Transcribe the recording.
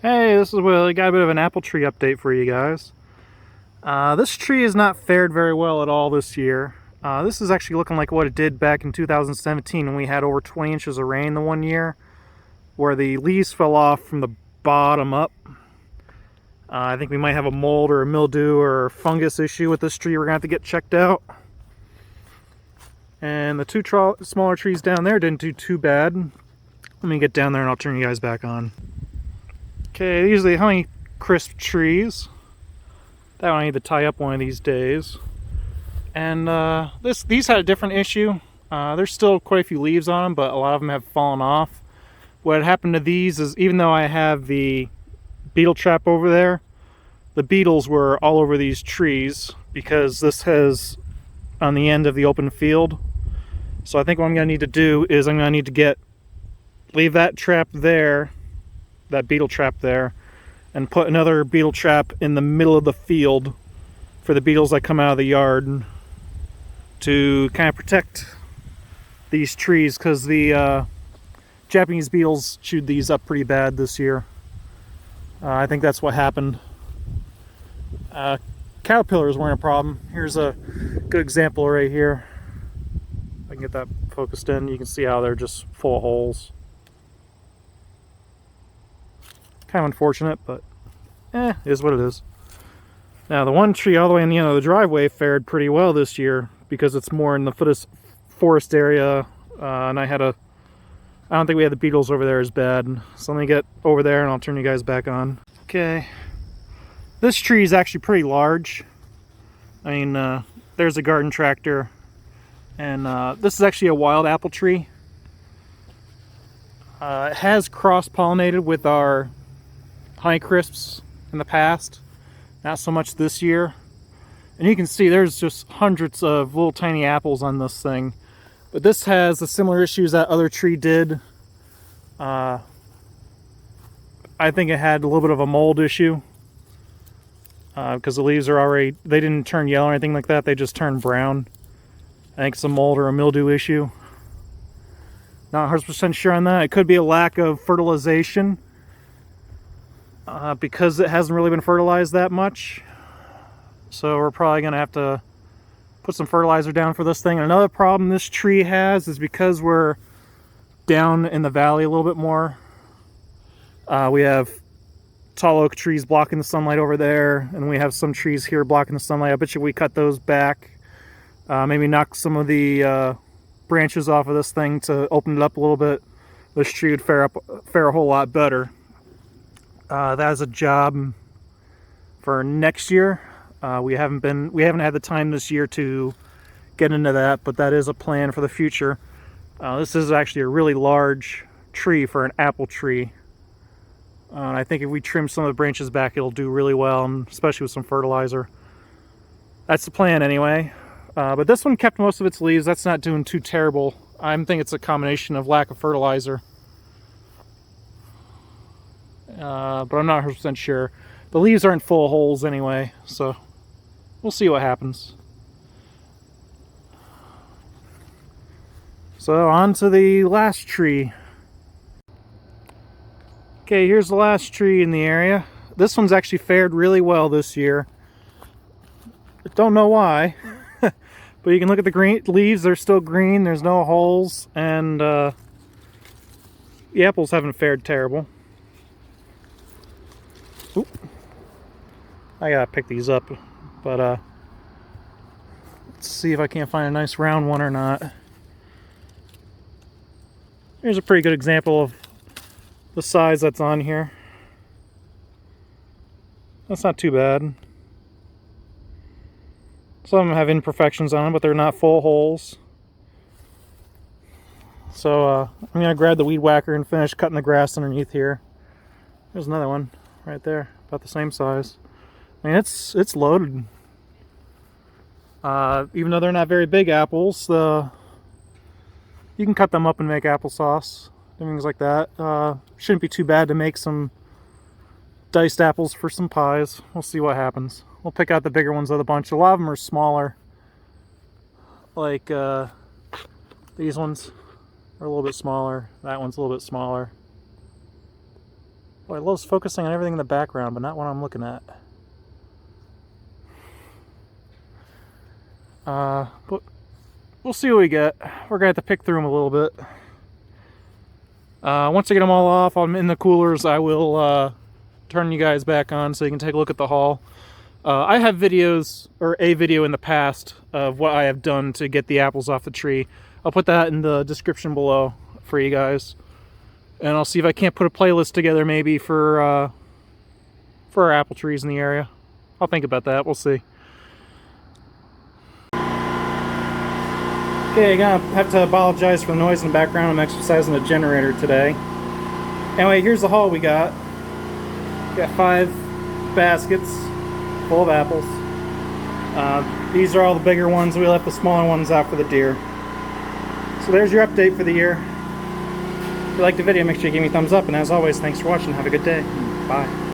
Hey, this is Will. Got a bit of an apple tree update for you guys. This tree has not fared very well at all this year. This is actually looking like what it did back in 2017 when we had over 20 inches of rain the one year, where the leaves fell off from the bottom up. I think we might have a mold or a mildew or fungus issue with this tree we're going to have to get checked out. And the two smaller trees down there didn't do too bad. Let me get down there and I'll turn you guys back on. Okay, these are the Honeycrisp trees that I need to tie up one of these days. And these had a different issue. There's still quite a few leaves on them, but a lot of them have fallen off. What happened to these is, even though I have the beetle trap over there, the beetles were all over these trees because this has on the end of the open field. So I think what I'm going to need to do is I'm going to need to leave that trap there, that beetle trap there, and put another beetle trap in the middle of the field for the beetles that come out of the yard to kind of protect these trees, because the Japanese beetles chewed these up pretty bad this year. I think that's what happened. Caterpillars weren't a problem. Here's a good example right here. If I can get that focused in, you can see how they're just full of holes. Kind of unfortunate, but is what it is. Now, the one tree all the way in the end of the driveway fared pretty well this year because it's more in the forest area, and I don't think we had the beetles over there as bad. So let me get over there and I'll turn you guys back on. Okay, this tree is actually pretty large. I mean, there's a garden tractor, and this is actually a wild apple tree. It has cross-pollinated with our Honeycrisps in the past, not so much this year. And you can see there's just hundreds of little tiny apples on this thing. But this has the similar issues that other tree did. I think it had a little bit of a mold issue because the leaves they didn't turn yellow or anything like that, they just turned brown. I think it's a mold or a mildew issue. Not 100% sure on that. It could be a lack of fertilization. Because it hasn't really been fertilized that much, so we're probably going to have to put some fertilizer down for this thing. Another problem this tree has is because we're down in the valley a little bit more, we have tall oak trees blocking the sunlight over there, and we have some trees here blocking the sunlight. I bet you we cut those back, maybe knock some of the branches off of this thing to open it up a little bit, this tree would fare a whole lot better. That is a job for next year. We haven't had the time this year to get into that, but that is a plan for the future. This is actually a really large tree for an apple tree. I think if we trim some of the branches back, it'll do really well, and especially with some fertilizer. That's the plan anyway. But this one kept most of its leaves. That's not doing too terrible. I think it's a combination of lack of fertilizer. But I'm not 100% sure. The leaves aren't full of holes anyway, so we'll see what happens. So on to the last tree. Okay, here's the last tree in the area. This one's actually fared really well this year. I don't know why, but you can look at the green leaves, they're still green, there's no holes, and the apples haven't fared terrible. Oop. I gotta pick these up, but let's see if I can't find a nice round one or not. Here's a pretty good example of the size that's on here. That's not too bad. Some of them have imperfections on them, but they're not full holes. So I'm gonna grab the weed whacker and finish cutting the grass underneath here. There's another one right there, about the same size. I mean, it's loaded. Even though they're not very big apples, you can cut them up and make applesauce, things like that. Shouldn't be too bad to make some diced apples for some pies. We'll see what happens. We'll pick out the bigger ones of the bunch. A lot of them are smaller. Like these ones are a little bit smaller. That one's a little bit smaller. Boy, it loves focusing on everything in the background, but not what I'm looking at. But we'll see what we get. We're gonna have to pick through them a little bit. Once I get them all off, I'm in the coolers. I will turn you guys back on so you can take a look at the haul. I have videos, or a video in the past, of what I have done to get the apples off the tree. I'll put that in the description below for you guys. And I'll see if I can't put a playlist together maybe for our apple trees in the area. I'll think about that. We'll see. Okay, gonna have to apologize for the noise in the background. I'm exercising the generator today. Anyway, here's the haul we got. We got 5 baskets full of apples. These are all the bigger ones. We left the smaller ones out for the deer. So there's your update for the year. If you liked the video, make sure you give me a thumbs up. And as always, thanks for watching. Have a good day. Bye.